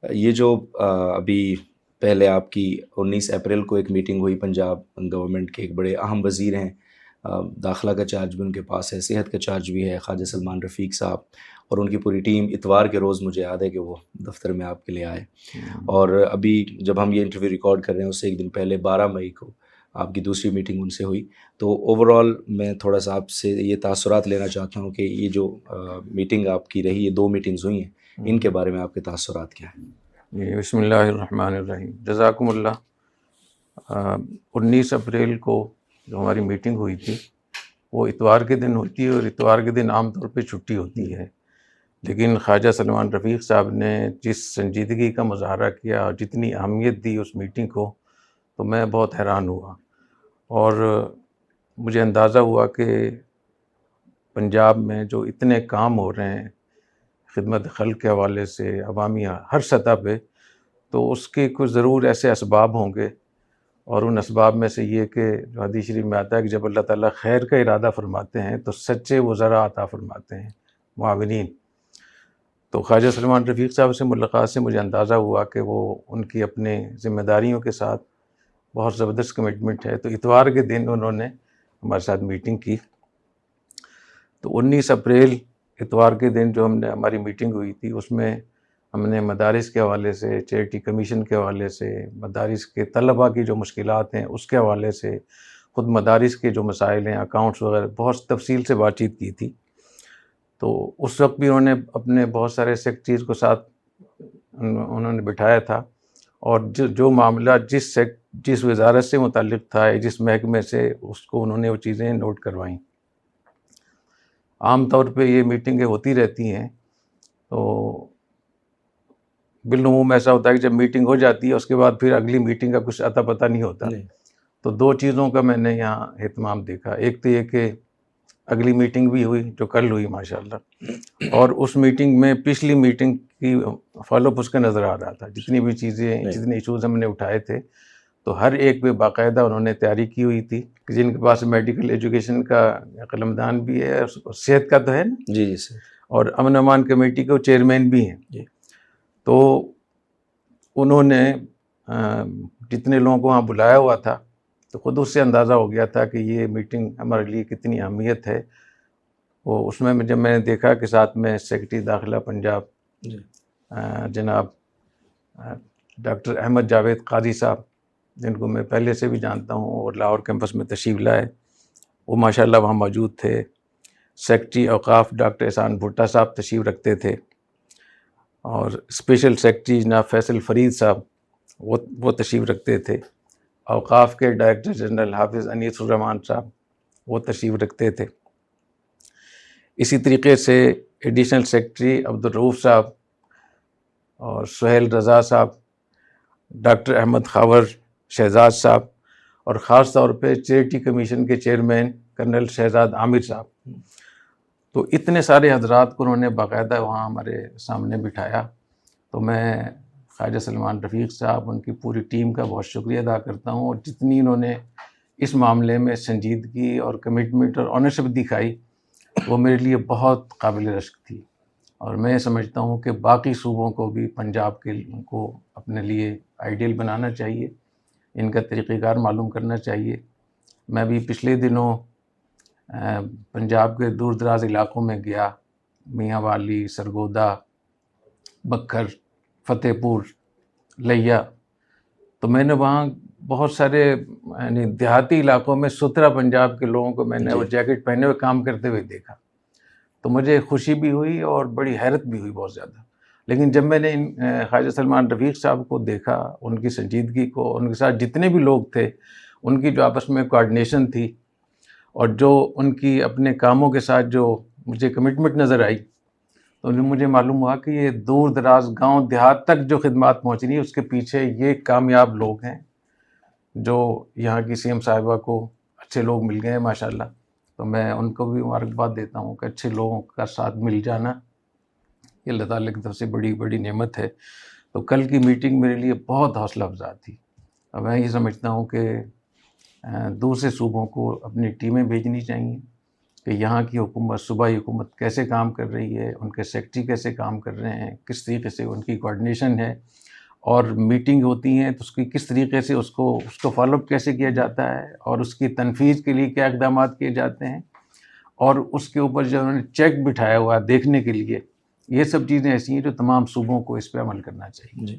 یہ جو ابھی پہلے آپ کی 19 اپریل کو ایک میٹنگ ہوئی پنجاب گورنمنٹ کے ایک بڑے اہم وزیر ہیں، داخلہ کا چارج بھی ان کے پاس ہے، صحت کا چارج بھی ہے، خواجہ سلمان رفیق صاحب اور ان کی پوری ٹیم۔ اتوار کے روز مجھے یاد ہے کہ وہ دفتر میں آپ کے لیے آئے، اور ابھی جب ہم یہ انٹرویو ریکارڈ کر رہے ہیں اس سے ایک دن پہلے 12 مئی کو آپ کی دوسری میٹنگ ان سے ہوئی۔ تو اوورال میں تھوڑا سا آپ سے یہ تاثرات لینا چاہتا ہوں کہ یہ جو میٹنگ آپ کی رہی، یہ 2 میٹنگز ہوئی ہیں، ان کے بارے میں آپ کے تاثرات کیا ہیں؟ جی، بسم اللہ الرحمن الرحیم، جزاکم اللہ۔ 19 اپریل کو جو ہماری میٹنگ ہوئی تھی وہ اتوار کے دن ہوتی ہے، اور اتوار کے دن عام طور پہ چھٹی ہوتی ہے، لیکن خواجہ سلمان رفیق صاحب نے جس سنجیدگی کا مظاہرہ کیا اور جتنی اہمیت دی اس میٹنگ کو، تو میں بہت حیران ہوا، اور مجھے اندازہ ہوا کہ پنجاب میں جو اتنے کام ہو رہے ہیں خدمت خلق کے حوالے سے، عوامی ہر سطح پہ، تو اس کے کچھ ضرور ایسے اسباب ہوں گے، اور ان اسباب میں سے یہ کہ جو حدیث شریف میں آتا ہے کہ جب اللہ تعالیٰ خیر کا ارادہ فرماتے ہیں تو سچے وزراء عطا فرماتے ہیں، معاونین۔ تو خواجہ سلمان رفیق صاحب سے ملاقات سے مجھے اندازہ ہوا کہ وہ ان کی اپنے ذمہ داریوں کے ساتھ بہت زبردست کمٹمنٹ ہے۔ تو اتوار کے دن انہوں نے ہمارے ساتھ میٹنگ کی۔ تو 19 اپریل اتوار کے دن جو ہماری میٹنگ ہوئی تھی، اس میں ہم نے مدارس کے حوالے سے، چیریٹی کمیشن کے حوالے سے، مدارس کے طلباء کی جو مشکلات ہیں اس کے حوالے سے، خود مدارس کے جو مسائل ہیں، اکاؤنٹس وغیرہ، بہت تفصیل سے بات چیت کی تھی۔ تو اس وقت بھی انہوں نے اپنے بہت سارے سیکرٹریز کو ساتھ انہوں نے بٹھایا تھا، اور جو معاملہ جس وزارت سے متعلق تھا، جس محکمے سے، اس کو انہوں نے وہ چیزیں نوٹ کروائیں۔ عام طور پہ یہ میٹنگیں ہوتی رہتی ہیں، تو بالعموم ایسا ہوتا ہے کہ جب میٹنگ ہو جاتی ہے اس کے بعد پھر اگلی میٹنگ کا کچھ اتا پتہ نہیں ہوتا۔ تو 2 چیزوں کا میں نے یہاں اہتمام دیکھا۔ ایک تو یہ کہ اگلی میٹنگ بھی ہوئی جو کل ہوئی ماشاءاللہ، اور اس میٹنگ میں پچھلی میٹنگ کی فالو اپ اس کا نظر آ رہا تھا، جتنی بھی چیزیں، جتنے ایشوز ہم نے اٹھائے تھے، تو ہر ایک پہ باقاعدہ انہوں نے تیاری کی ہوئی تھی، جن کے پاس میڈیکل ایجوکیشن کا قلمدان بھی ہے، صحت کا تو ہے نا، جی سر، اور امن امان کمیٹی کے چیئرمین بھی ہیں۔ تو انہوں نے جتنے لوگوں کو وہاں بلایا ہوا تھا، تو خود اس سے اندازہ ہو گیا تھا کہ یہ میٹنگ ہمارے لیے کتنی اہمیت ہے۔ وہ اس میں جب میں نے دیکھا کہ ساتھ میں سیکرٹری داخلہ پنجاب جناب ڈاکٹر احمد جاوید قاضی صاحب، جن کو میں پہلے سے بھی جانتا ہوں اور لاہور کیمپس میں تشریف لائے، وہ ماشاءاللہ وہاں موجود تھے۔ سیکرٹری اوقاف ڈاکٹر احسان بھٹا صاحب تشریف رکھتے تھے، اور اسپیشل سیکرٹری جناب فیصل فرید صاحب وہ تشریف رکھتے تھے۔ اوقاف کے ڈائریکٹر جنرل حافظ انیس الرحمان صاحب وہ تشریف رکھتے تھے۔ اسی طریقے سے ایڈیشنل سیکرٹری عبدالرؤف صاحب اور سہیل رضا صاحب، ڈاکٹر احمد خاور شہزاد صاحب، اور خاص طور پہ چیریٹی کمیشن کے چیئرمین کرنل شہزاد عامر صاحب۔ تو اتنے سارے حضرات کو انہوں نے باقاعدہ وہاں ہمارے سامنے بٹھایا۔ تو میں خواجہ سلمان رفیق صاحب، ان کی پوری ٹیم کا بہت شکریہ ادا کرتا ہوں، اور جتنی انہوں نے اس معاملے میں سنجیدگی اور کمٹمنٹ اور آنرشپ دکھائی، وہ میرے لیے بہت قابل رشک تھی۔ اور میں سمجھتا ہوں کہ باقی صوبوں کو بھی پنجاب کے کو اپنے لیے آئیڈیل بنانا چاہیے، ان کا طریقہ کار معلوم کرنا چاہیے۔ میں بھی پچھلے دنوں پنجاب کے دور دراز علاقوں میں گیا، میاں والی، سرگودا، بکھر، فتح پور، لیا، تو میں نے وہاں بہت سارے یعنی دیہاتی علاقوں میں سترہ پنجاب کے لوگوں کو میں نے وہ جیکٹ پہنے ہوئے کام کرتے ہوئے دیکھا، تو مجھے خوشی بھی ہوئی اور بڑی حیرت بھی ہوئی بہت زیادہ۔ لیکن جب میں نے خواجہ سلمان رفیق صاحب کو دیکھا، ان کی سنجیدگی کو، ان کے ساتھ جتنے بھی لوگ تھے، ان کی جو آپس میں کوآرڈینیشن تھی، اور جو ان کی اپنے کاموں کے ساتھ جو مجھے کمٹمنٹ نظر آئی، تو مجھے معلوم ہوا کہ یہ دور دراز گاؤں دیہات تک جو خدمات پہنچ رہی ہیں اس کے پیچھے یہ کامیاب لوگ ہیں، جو یہاں کی سی ایم صاحبہ کو اچھے لوگ مل گئے ہیں ماشاءاللہ۔ تو میں ان کو بھی مبارکباد دیتا ہوں کہ اچھے لوگوں کا ساتھ مل جانا یہ اللہ تعالیٰ کی طرف سے بڑی بڑی نعمت ہے۔ تو کل کی میٹنگ میرے لیے بہت حوصلہ افزا تھی۔ اب میں یہ سمجھتا ہوں کہ دوسرے صوبوں کو اپنی ٹیمیں بھیجنی چاہیے، کہ یہاں کی حکومت، صوبائی حکومت کیسے کام کر رہی ہے، ان کے سیکٹری کیسے کام کر رہے ہیں، کس طریقے سے ان کی کوآرڈینیشن ہے، اور میٹنگ ہوتی ہیں تو اس کی کس طریقے سے اس کو فالو اپ کیسے کیا جاتا ہے، اور اس کی تنفیذ کے لیے کیا اقدامات کیے جاتے ہیں، اور اس کے اوپر جو انہوں نے چیک بٹھایا ہوا ہے دیکھنے کے لیے. یہ سب چیزیں ایسی ہیں جو تمام صوبوں کو اس پہ عمل کرنا چاہیے.